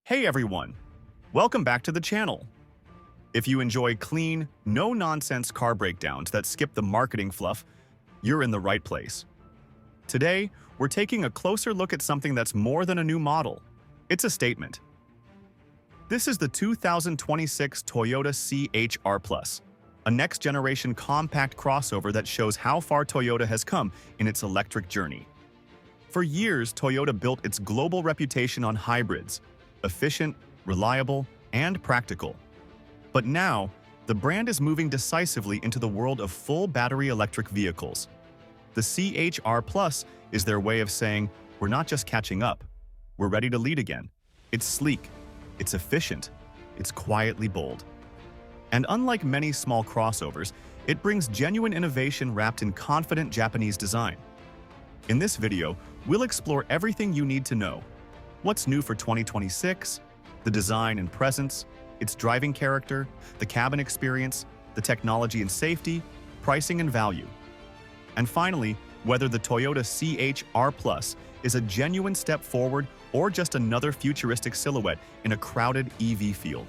Hey everyone, welcome back to the channel. If you enjoy clean, no-nonsense car breakdowns that skip the marketing fluff, you're in the right place. Today, we're taking a closer look at something that's more than a new model. It's a statement. This is the 2026 Toyota C-HR+, a next-generation compact crossover that shows how far Toyota has come in its electric journey. For years, Toyota built its global reputation on hybrids, efficient, reliable, and practical. But now, the brand is moving decisively into the world of full battery electric vehicles. The C-HR+ is their way of saying, we're not just catching up, we're ready to lead again. It's sleek, it's efficient, it's quietly bold. And unlike many small crossovers, it brings genuine innovation wrapped in confident Japanese design. In this video, we'll explore everything you need to know. What's new for 2026, the design and presence, its driving character, the cabin experience, the technology and safety, pricing and value. And finally, whether the Toyota C-HR+ is a genuine step forward or just another futuristic silhouette in a crowded EV field.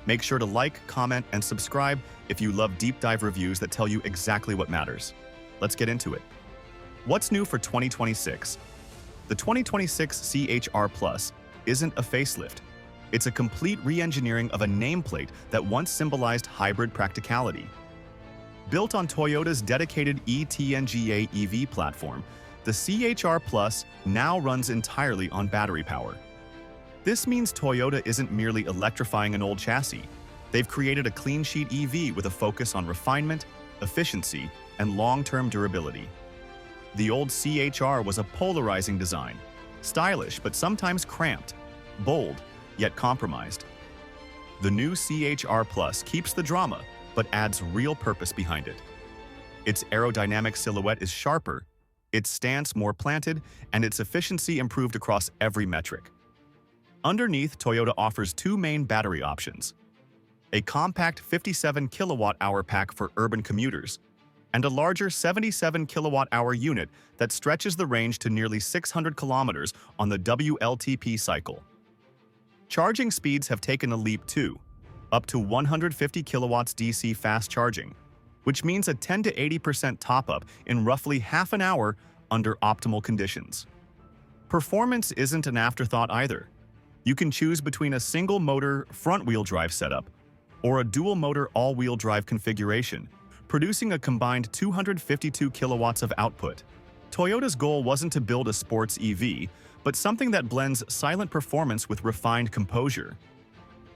Make sure to like, comment, and subscribe if you love deep dive reviews that tell you exactly what matters. Let's get into it. What's new for 2026? The 2026 C-HR+ isn't a facelift. It's a complete re-engineering of a nameplate that once symbolized hybrid practicality. Built on Toyota's dedicated e-TNGA EV platform, the C-HR+ now runs entirely on battery power. This means Toyota isn't merely electrifying an old chassis. They've created a clean sheet EV with a focus on refinement, efficiency, and long-term durability. The old C-HR was a polarizing design, stylish but sometimes cramped, bold, yet compromised. The new C-HR+ keeps the drama, but adds real purpose behind it. Its aerodynamic silhouette is sharper, its stance more planted, and its efficiency improved across every metric. Underneath, Toyota offers two main battery options: a compact 57 kWh pack for urban commuters, and a larger 77 kWh unit that stretches the range to nearly 600 kilometers on the WLTP cycle. Charging speeds have taken a leap too, up to 150 kilowatts DC fast charging, which means a 10 to 80% top-up in roughly half an hour under optimal conditions. Performance isn't an afterthought either. You can choose between a single-motor front-wheel drive setup or a dual-motor all-wheel drive configuration, producing a combined 252 kilowatts of output. Toyota's goal wasn't to build a sports EV, but something that blends silent performance with refined composure.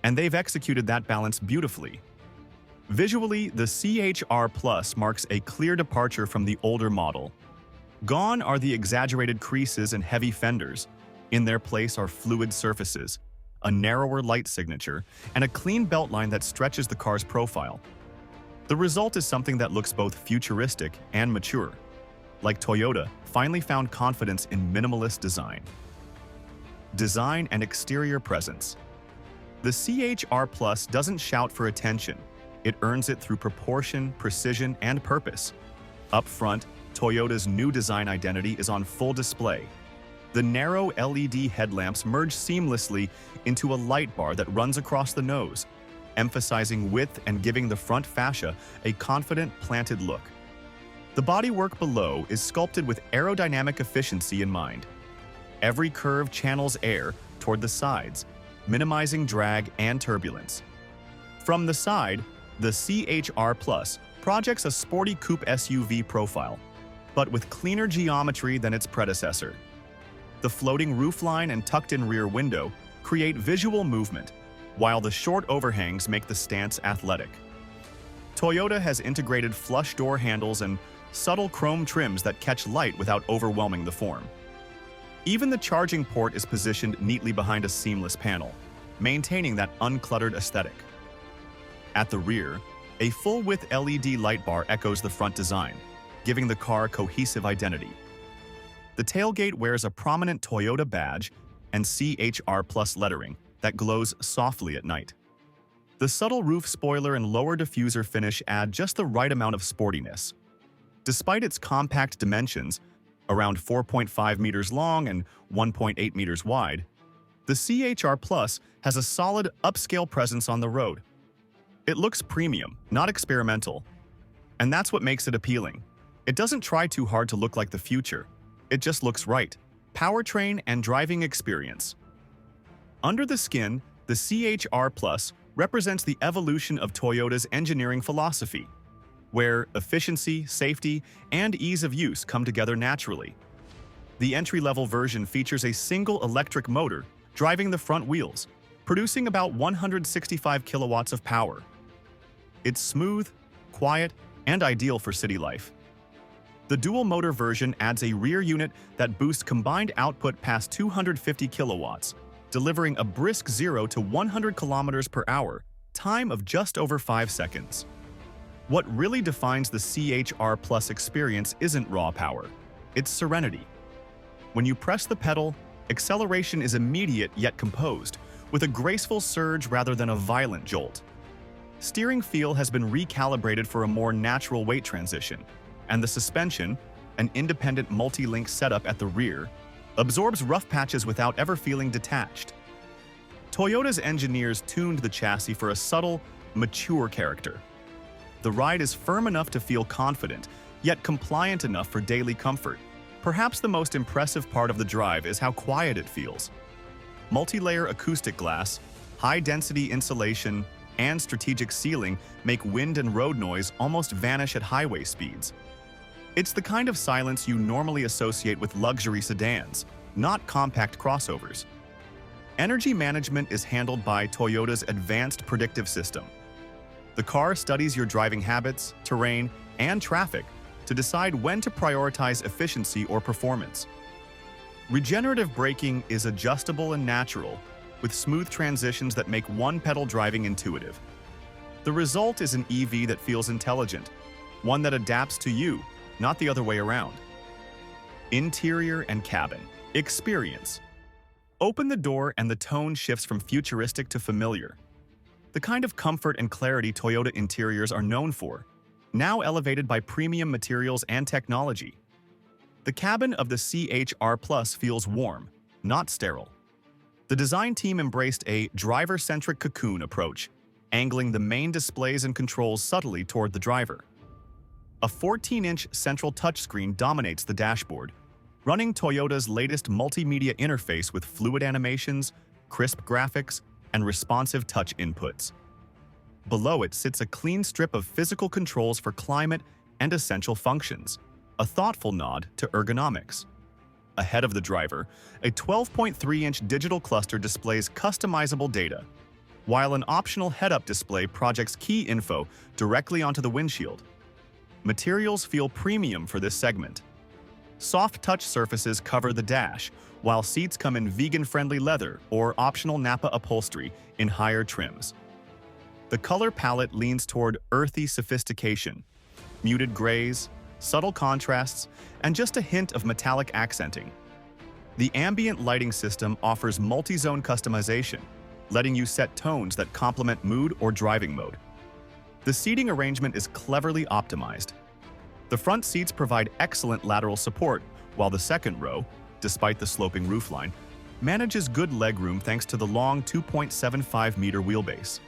And they've executed that balance beautifully. Visually, the C-HR+ marks a clear departure from the older model. Gone are the exaggerated creases and heavy fenders. In their place are fluid surfaces, a narrower light signature, and a clean beltline that stretches the car's profile. The result is something that looks both futuristic and mature. Like Toyota, finally found confidence in minimalist design. Design and exterior presence. The C-HR+ doesn't shout for attention. It earns it through proportion, precision, and purpose. Up front, Toyota's new design identity is on full display. The narrow LED headlamps merge seamlessly into a light bar that runs across the nose, emphasizing width and giving the front fascia a confident, planted look. The bodywork below is sculpted with aerodynamic efficiency in mind. Every curve channels air toward the sides, minimizing drag and turbulence. From the side, the C-HR+ projects a sporty coupe SUV profile, but with cleaner geometry than its predecessor. The floating roofline and tucked-in rear window create visual movement, while the short overhangs make the stance athletic. Toyota has integrated flush door handles and subtle chrome trims that catch light without overwhelming the form. Even the charging port is positioned neatly behind a seamless panel, maintaining that uncluttered aesthetic. At the rear, a full-width LED light bar echoes the front design, giving the car cohesive identity. The tailgate wears a prominent Toyota badge and C-HR+ lettering that glows softly at night. The subtle roof spoiler and lower diffuser finish add just the right amount of sportiness. Despite its compact dimensions, around 4.5 meters long and 1.8 meters wide, The CHR Plus has a solid upscale presence on the road. It looks premium, not experimental. And that's what makes it appealing. It doesn't try too hard to look like the future. It just looks right. Powertrain and driving experience. Under the skin, the CHR Plus represents the evolution of Toyota's engineering philosophy, where efficiency, safety, and ease of use come together naturally. The entry-level version features a single electric motor driving the front wheels, producing about 165 kilowatts of power. It's smooth, quiet, and ideal for city life. The dual-motor version adds a rear unit that boosts combined output past 250 kilowatts, delivering a brisk 0 to 100 kilometers per hour, time of just over 5 seconds. What really defines the CHR Plus experience isn't raw power, it's serenity. When you press the pedal, acceleration is immediate yet composed, with a graceful surge rather than a violent jolt. Steering feel has been recalibrated for a more natural weight transition, and the suspension, an independent multi-link setup at the rear, absorbs rough patches without ever feeling detached. Toyota's engineers tuned the chassis for a subtle, mature character. The ride is firm enough to feel confident, yet compliant enough for daily comfort. Perhaps the most impressive part of the drive is how quiet it feels. Multi-layer acoustic glass, high-density insulation, and strategic sealing make wind and road noise almost vanish at highway speeds. It's the kind of silence you normally associate with luxury sedans, not compact crossovers. Energy management is handled by Toyota's advanced predictive system. The car studies your driving habits, terrain, and traffic to decide when to prioritize efficiency or performance. Regenerative braking is adjustable and natural, with smooth transitions that make one-pedal driving intuitive. The result is an EV that feels intelligent, one that adapts to you, not the other way around. Interior and cabin. Experience. Open the door and the tone shifts from futuristic to familiar. The kind of comfort and clarity Toyota interiors are known for, now elevated by premium materials and technology. The cabin of the CHR Plus feels warm, not sterile. The design team embraced a driver-centric cocoon approach, angling the main displays and controls subtly toward the driver. A 14-inch central touchscreen dominates the dashboard, running Toyota's latest multimedia interface with fluid animations, crisp graphics, and responsive touch inputs. Below it sits a clean strip of physical controls for climate and essential functions, a thoughtful nod to ergonomics. Ahead of the driver, a 12.3-inch digital cluster displays customizable data, while an optional head-up display projects key info directly onto the windshield. Materials feel premium for this segment. Soft touch surfaces cover the dash, while seats come in vegan-friendly leather or optional Nappa upholstery in higher trims. The color palette leans toward earthy sophistication, muted grays, subtle contrasts, and just a hint of metallic accenting. The ambient lighting system offers multi-zone customization, letting you set tones that complement mood or driving mode. The seating arrangement is cleverly optimized. The front seats provide excellent lateral support, while the second row, despite the sloping roofline, manages good legroom thanks to the long 2.75-meter wheelbase.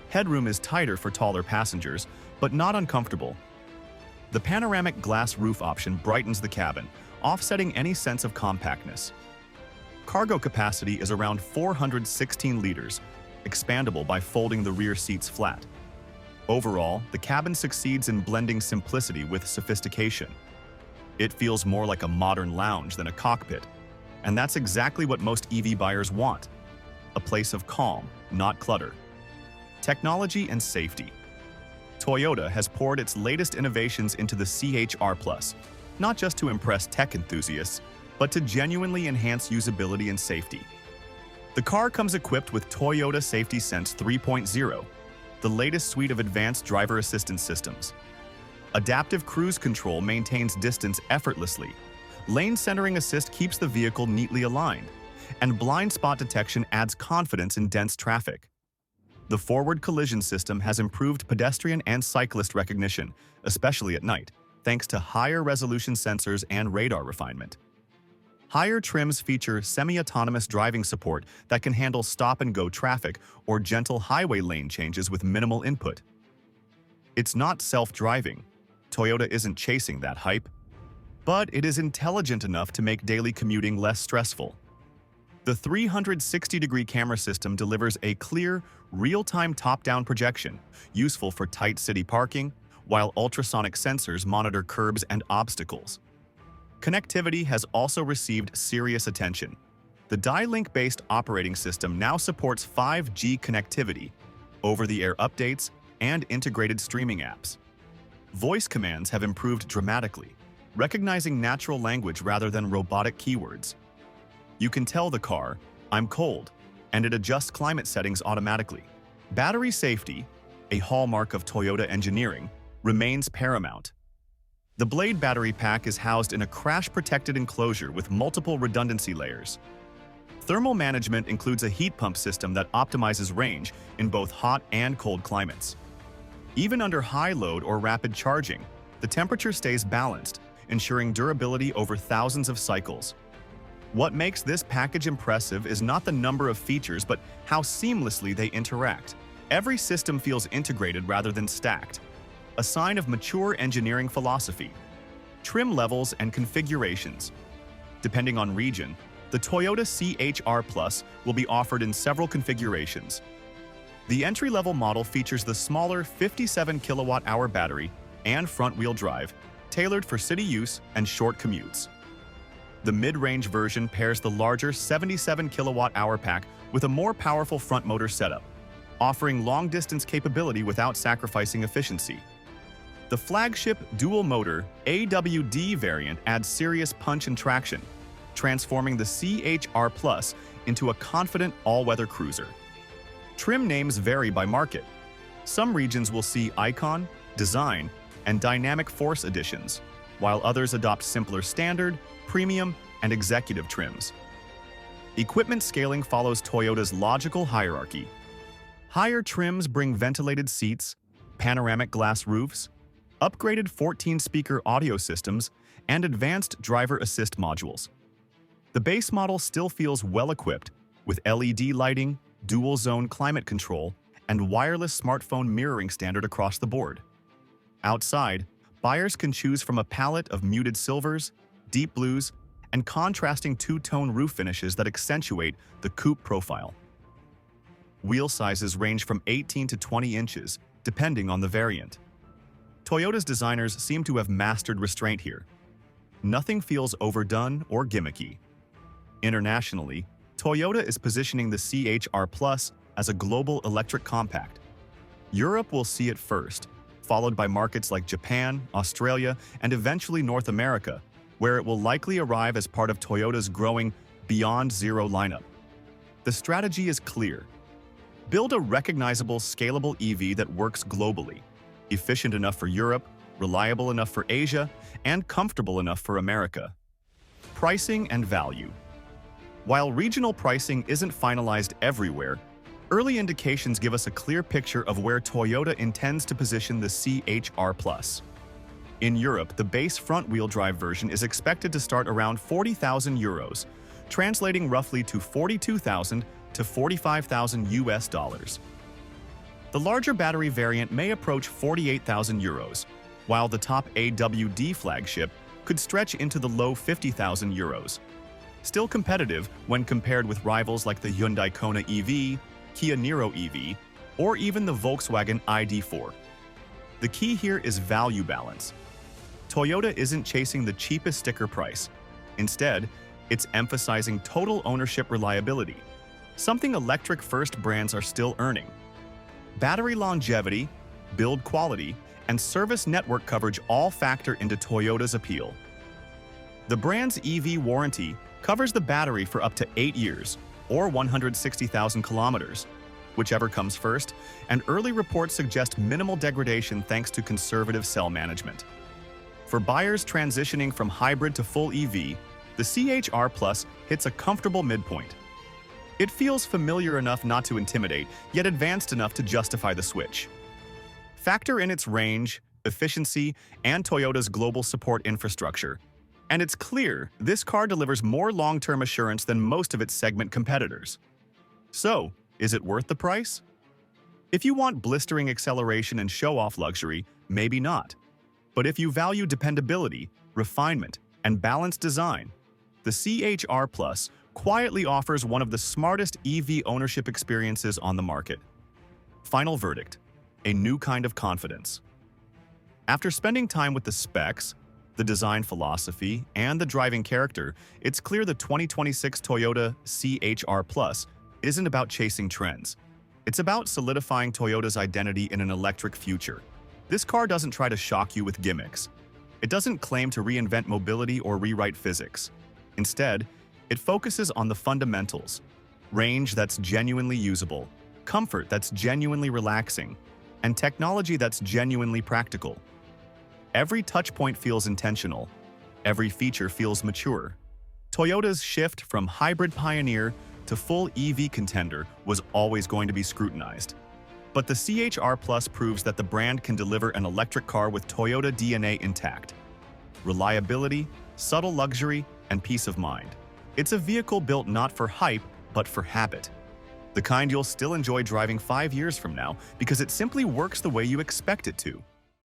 Headroom is tighter for taller passengers, but not uncomfortable. The panoramic glass roof option brightens the cabin, offsetting any sense of compactness. Cargo capacity is around 416 liters, expandable by folding the rear seats flat. Overall, the cabin succeeds in blending simplicity with sophistication. It feels more like a modern lounge than a cockpit, and that's exactly what most EV buyers want: a place of calm, not clutter. Technology and safety. Toyota has poured its latest innovations into the CHR Plus, not just to impress tech enthusiasts, but to genuinely enhance usability and safety. The car comes equipped with Toyota Safety Sense 3.0, the latest suite of advanced driver assistance systems. Adaptive cruise control maintains distance effortlessly, lane centering assist keeps the vehicle neatly aligned, and blind spot detection adds confidence in dense traffic. The forward collision system has improved pedestrian and cyclist recognition, especially at night, thanks to higher resolution sensors and radar refinement. Higher trims feature semi-autonomous driving support that can handle stop-and-go traffic or gentle highway lane changes with minimal input. It's not self-driving. Toyota isn't chasing that hype. But it is intelligent enough to make daily commuting less stressful. The 360-degree camera system delivers a clear, real-time top-down projection, useful for tight city parking, while ultrasonic sensors monitor curbs and obstacles. Connectivity has also received serious attention. The Dye-Link-based operating system now supports 5G connectivity, over-the-air updates, and integrated streaming apps. Voice commands have improved dramatically, recognizing natural language rather than robotic keywords. You can tell the car, "I'm cold," and it adjusts climate settings automatically. Battery safety, a hallmark of Toyota engineering, remains paramount. The Blade battery pack is housed in a crash-protected enclosure with multiple redundancy layers. Thermal management includes a heat pump system that optimizes range in both hot and cold climates. Even under high load or rapid charging, the temperature stays balanced, ensuring durability over thousands of cycles. What makes this package impressive is not the number of features, but how seamlessly they interact. Every system feels integrated rather than stacked, a sign of mature engineering philosophy. Trim levels and configurations. Depending on region, the Toyota CHR Plus will be offered in several configurations. The entry-level model features the smaller 57 kilowatt-hour battery and front-wheel drive, tailored for city use and short commutes. The mid-range version pairs the larger 77 kilowatt-hour pack with a more powerful front motor setup, offering long-distance capability without sacrificing efficiency. The flagship dual-motor AWD variant adds serious punch and traction, transforming the CHR Plus into a confident all-weather cruiser. Trim names vary by market. Some regions will see Icon, Design, and Dynamic Force editions, while others adopt simpler Standard, Premium, and Executive trims. Equipment scaling follows Toyota's logical hierarchy. Higher trims bring ventilated seats, panoramic glass roofs, upgraded 14-speaker audio systems, and advanced driver assist modules. The base model still feels well-equipped with LED lighting, dual-zone climate control, and wireless smartphone mirroring standard across the board. Outside, buyers can choose from a palette of muted silvers, deep blues, and contrasting two-tone roof finishes that accentuate the coupe profile. Wheel sizes range from 18 to 20 inches, depending on the variant. Toyota's designers seem to have mastered restraint here. Nothing feels overdone or gimmicky. Internationally, Toyota is positioning the CHR Plus as a global electric compact. Europe will see it first, followed by markets like Japan, Australia, and eventually North America, where it will likely arrive as part of Toyota's growing Beyond Zero lineup. The strategy is clear. Build a recognizable, scalable EV that works globally, efficient enough for Europe, reliable enough for Asia, and comfortable enough for America. Pricing and value. While regional pricing isn't finalized everywhere, early indications give us a clear picture of where Toyota intends to position the CHR Plus. In Europe, the base front-wheel drive version is expected to start around €40,000, translating roughly to $42,000 to $45,000. The larger battery variant may approach €48,000, while the top AWD flagship could stretch into the low €50,000. Still competitive when compared with rivals like the Hyundai Kona EV, Kia Niro EV, or even the Volkswagen ID.4. The key here is value balance. Toyota isn't chasing the cheapest sticker price. Instead, it's emphasizing total ownership reliability, something electric-first brands are still earning. Battery longevity, build quality, and service network coverage all factor into Toyota's appeal. The brand's EV warranty covers the battery for up to 8 years, or 160,000 kilometers, whichever comes first, and early reports suggest minimal degradation thanks to conservative cell management. For buyers transitioning from hybrid to full EV, the CHR Plus hits a comfortable midpoint. It feels familiar enough not to intimidate, yet advanced enough to justify the switch. Factor in its range, efficiency, and Toyota's global support infrastructure, And it's clear this car delivers more long-term assurance than most of its segment competitors. So, is it worth the price? If you want blistering acceleration and show-off luxury, maybe not. But if you value dependability, refinement, and balanced design, the CHR Plus quietly offers one of the smartest EV ownership experiences on the market. Final verdict: a new kind of confidence. After spending time with the specs, the design philosophy, and the driving character, it's clear the 2026 Toyota CHR Plus isn't about chasing trends. It's about solidifying Toyota's identity in an electric future. This car doesn't try to shock you with gimmicks. It doesn't claim to reinvent mobility or rewrite physics. Instead, it focuses on the fundamentals: range that's genuinely usable, comfort that's genuinely relaxing, and technology that's genuinely practical. Every touchpoint feels intentional. Every feature feels mature. Toyota's shift from hybrid pioneer to full EV contender was always going to be scrutinized. But the CHR Plus proves that the brand can deliver an electric car with Toyota DNA intact. Reliability, subtle luxury, and peace of mind. It's a vehicle built not for hype, but for habit. The kind you'll still enjoy driving 5 years from now because it simply works the way you expect it to.